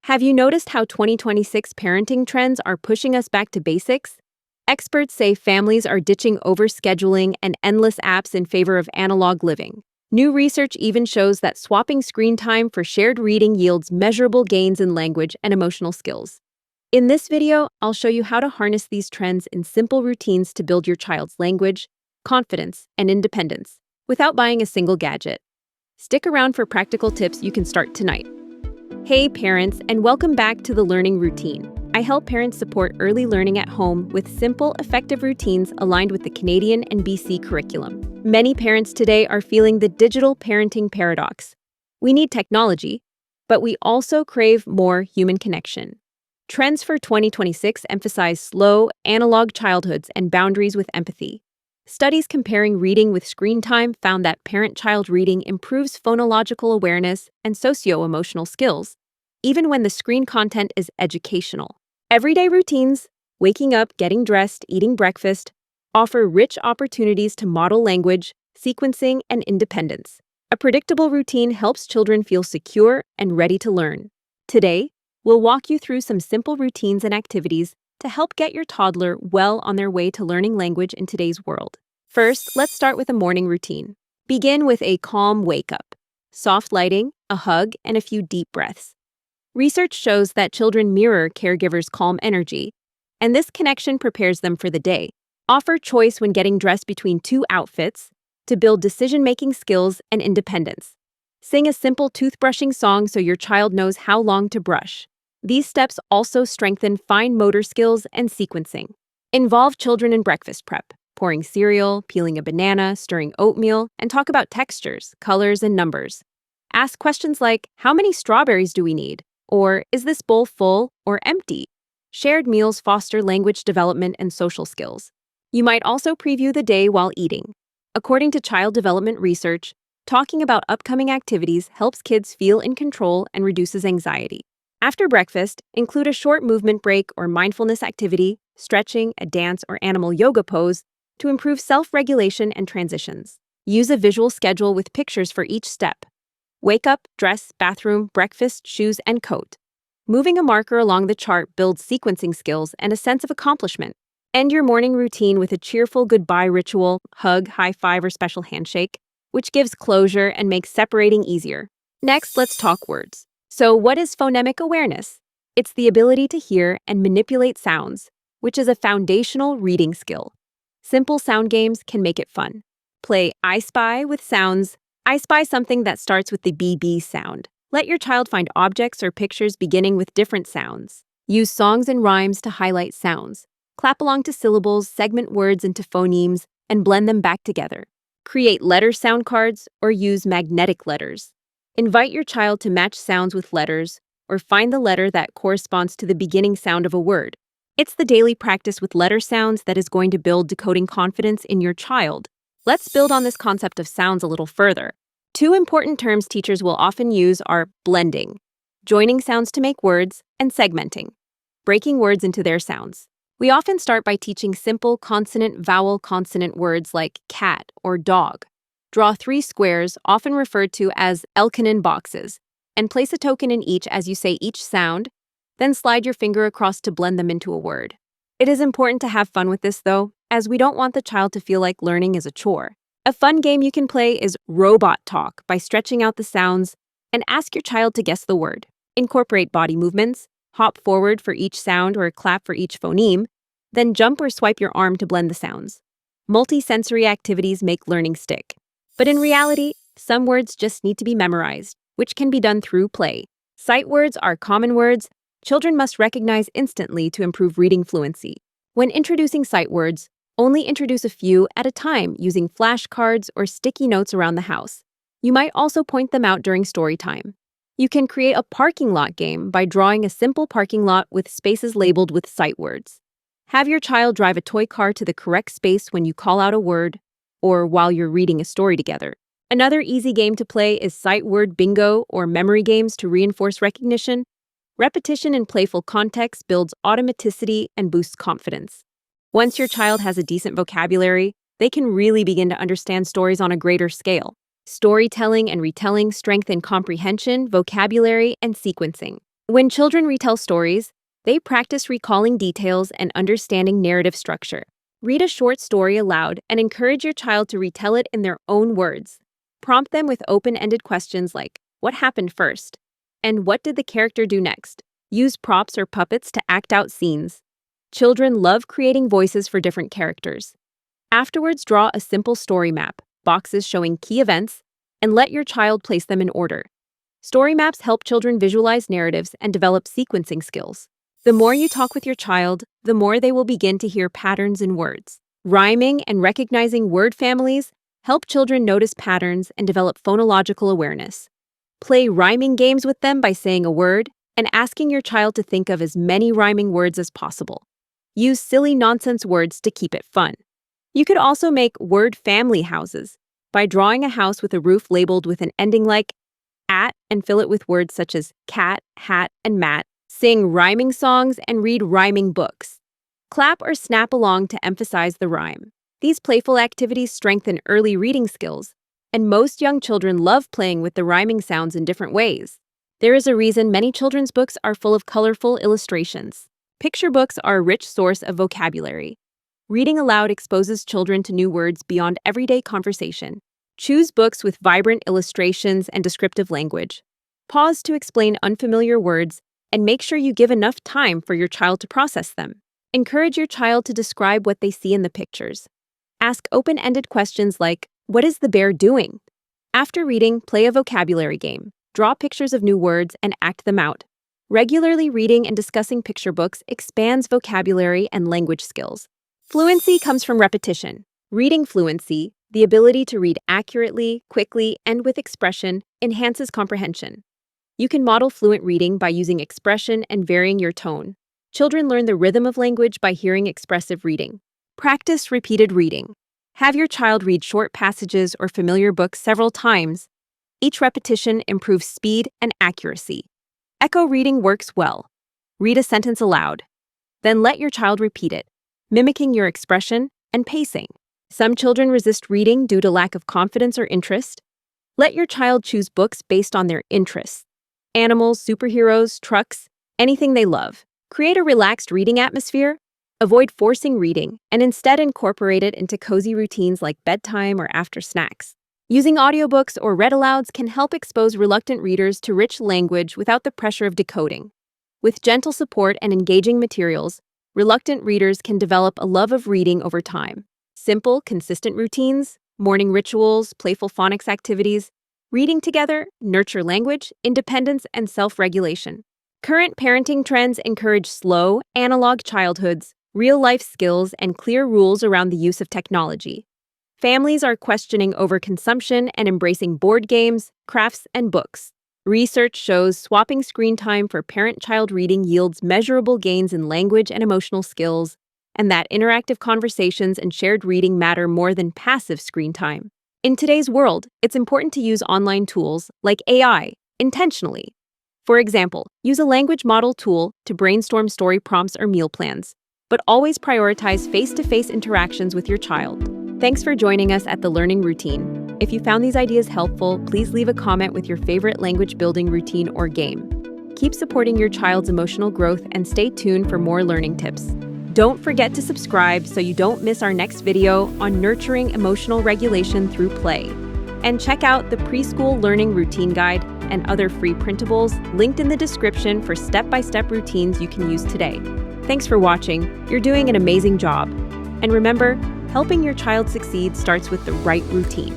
Have you noticed how 2026 parenting trends are pushing us back to basics? Experts say families are ditching overscheduling and endless apps in favor of analog living. New research even shows that swapping screen time for shared reading yields measurable gains in language and emotional skills. In this video, I'll show you how to harness these trends in simple routines to build your child's language, confidence, and independence without buying a single gadget. Stick around for practical tips you can start tonight. Hey parents, and welcome back to The Learning Routine. I help parents support early learning at home with simple, effective routines aligned with the Canadian and BC curriculum. Many parents today are feeling the digital parenting paradox. We need technology, but we also crave more human connection. Trends for 2026 emphasize slow, analog childhoods and boundaries with empathy. Studies comparing reading with screen time found that parent-child reading improves phonological awareness and socio-emotional skills, even when the screen content is educational. Everyday routines, waking up, getting dressed, eating breakfast, offer rich opportunities to model language, sequencing, and independence. A predictable routine helps children feel secure and ready to learn. Today, we'll walk you through some simple routines and activities to help get your toddler well on their way to learning language in today's world. First, let's start with a morning routine. Begin with a calm wake-up, soft lighting, a hug, and a few deep breaths. Research shows that children mirror caregivers' calm energy, and this connection prepares them for the day. Offer choice when getting dressed between two outfits to build decision-making skills and independence. Sing a simple toothbrushing song so your child knows how long to brush. These steps also strengthen fine motor skills and sequencing. Involve children in breakfast prep, pouring cereal, peeling a banana, stirring oatmeal, and talk about textures, colors, and numbers. Ask questions like, how many strawberries do we need? Or, is this bowl full or empty? Shared meals foster language development and social skills. You might also preview the day while eating. According to child development research, talking about upcoming activities helps kids feel in control and reduces anxiety. After breakfast, include a short movement break or mindfulness activity, stretching, a dance, or animal yoga pose to improve self-regulation and transitions. Use a visual schedule with pictures for each step. Wake up, dress, bathroom, breakfast, shoes, and coat. Moving a marker along the chart builds sequencing skills and a sense of accomplishment. End your morning routine with a cheerful goodbye ritual, hug, high five, or special handshake, which gives closure and makes separating easier. Next, let's talk words. So, what is phonemic awareness? It's the ability to hear and manipulate sounds, which is a foundational reading skill. Simple sound games can make it fun. Play I Spy with sounds. I spy something that starts with the BB sound. Let your child find objects or pictures beginning with different sounds. Use songs and rhymes to highlight sounds. Clap along to syllables, segment words into phonemes, and blend them back together. Create letter sound cards or use magnetic letters. Invite your child to match sounds with letters or find the letter that corresponds to the beginning sound of a word. It's the daily practice with letter sounds that is going to build decoding confidence in your child. Let's build on this concept of sounds a little further. Two important terms teachers will often use are blending, joining sounds to make words, and segmenting, breaking words into their sounds. We often start by teaching simple consonant-vowel-consonant words like cat or dog. Draw 3 squares, often referred to as Elkanon boxes, and place a token in each as you say each sound, then slide your finger across to blend them into a word. It is important to have fun with this, though, as we don't want the child to feel like learning is a chore. A fun game you can play is Robot Talk by stretching out the sounds and ask your child to guess the word. Incorporate body movements, hop forward for each sound or clap for each phoneme, then jump or swipe your arm to blend the sounds. Multi-sensory activities make learning stick. But in reality, some words just need to be memorized, which can be done through play. Sight words are common words children must recognize instantly to improve reading fluency. When introducing sight words, only introduce a few at a time using flashcards or sticky notes around the house. You might also point them out during story time. You can create a parking lot game by drawing a simple parking lot with spaces labeled with sight words. Have your child drive a toy car to the correct space when you call out a word, or while you're reading a story together. Another easy game to play is sight word bingo or memory games to reinforce recognition. Repetition in playful context builds automaticity and boosts confidence. Once your child has a decent vocabulary, they can really begin to understand stories on a greater scale. Storytelling and retelling strengthen comprehension, vocabulary, and sequencing. When children retell stories, they practice recalling details and understanding narrative structure. Read a short story aloud and encourage your child to retell it in their own words. Prompt them with open-ended questions like, "What happened first?" and "What did the character do next?" Use props or puppets to act out scenes. Children love creating voices for different characters. Afterwards, draw a simple story map, boxes showing key events, and let your child place them in order. Story maps help children visualize narratives and develop sequencing skills. The more you talk with your child, the more they will begin to hear patterns in words. Rhyming and recognizing word families help children notice patterns and develop phonological awareness. Play rhyming games with them by saying a word and asking your child to think of as many rhyming words as possible. Use silly nonsense words to keep it fun. You could also make word family houses by drawing a house with a roof labeled with an ending like at and fill it with words such as cat, hat, and mat. Sing rhyming songs and read rhyming books. Clap or snap along to emphasize the rhyme. These playful activities strengthen early reading skills, and most young children love playing with the rhyming sounds in different ways. There is a reason many children's books are full of colorful illustrations. Picture books are a rich source of vocabulary. Reading aloud exposes children to new words beyond everyday conversation. Choose books with vibrant illustrations and descriptive language. Pause to explain unfamiliar words, and make sure you give enough time for your child to process them. Encourage your child to describe what they see in the pictures. Ask open-ended questions like, "What is the bear doing?" After reading, play a vocabulary game. Draw pictures of new words and act them out. Regularly reading and discussing picture books expands vocabulary and language skills. Fluency comes from repetition. Reading fluency, the ability to read accurately, quickly, and with expression, enhances comprehension. You can model fluent reading by using expression and varying your tone. Children learn the rhythm of language by hearing expressive reading. Practice repeated reading. Have your child read short passages or familiar books several times. Each repetition improves speed and accuracy. Echo reading works well. Read a sentence aloud. Then let your child repeat it, mimicking your expression and pacing. Some children resist reading due to lack of confidence or interest. Let your child choose books based on their interests. Animals, superheroes, trucks, anything they love. Create a relaxed reading atmosphere. Avoid forcing reading and instead incorporate it into cozy routines like bedtime or after snacks. Using audiobooks or read-alouds can help expose reluctant readers to rich language without the pressure of decoding. With gentle support and engaging materials, reluctant readers can develop a love of reading over time. Simple, consistent routines, morning rituals, playful phonics activities, reading together nurture language, independence, and self-regulation. Current parenting trends encourage slow, analog childhoods, real-life skills, and clear rules around the use of technology. Families are questioning overconsumption and embracing board games, crafts, and books. Research shows swapping screen time for parent-child reading yields measurable gains in language and emotional skills, and that interactive conversations and shared reading matter more than passive screen time. In today's world, it's important to use online tools, like AI, intentionally. For example, use a language model tool to brainstorm story prompts or meal plans, but always prioritize face-to-face interactions with your child. Thanks for joining us at The Learning Routine. If you found these ideas helpful, please leave a comment with your favorite language-building routine or game. Keep supporting your child's emotional growth and stay tuned for more learning tips. Don't forget to subscribe so you don't miss our next video on nurturing emotional regulation through play. And check out the Preschool Learning Routine Guide and other free printables linked in the description for step-by-step routines you can use today. Thanks for watching. You're doing an amazing job. And remember, helping your child succeed starts with the right routine.